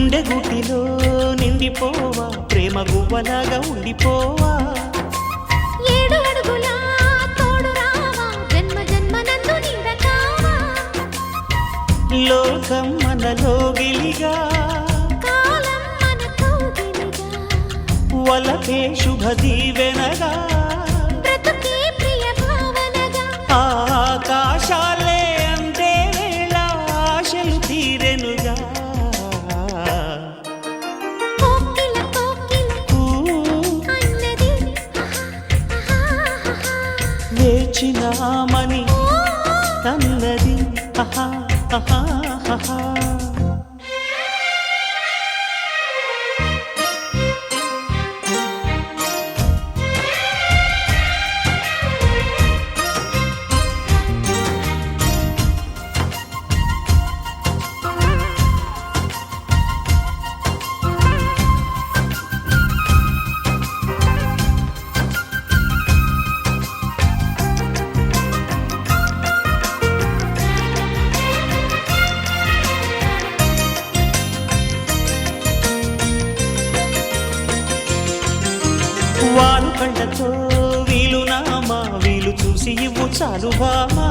గుండె గుటిలో నిండిపోవా ప్రేమ గువ్వలాగా ఉండిపోవా ఏడు అడుగుల తోడు రావా జన్మ జన్మ నందు నీడకావా లోకం మనలో గిలిగా కాలం మన కౌగిలిగా వలపే శుభ దీవెనగా బ్రతుకే ప్రియ భావనగా ఆకాశాలే అందే వేళ ఆశలు తీరెనుగా కోకిల కోకిల అన్నది వేచినామని అన్నది ఆహా ఆహా ఆహా వారు కండతో వీలు నామా వీలు చూసి ఇవ్వు చాలు బామా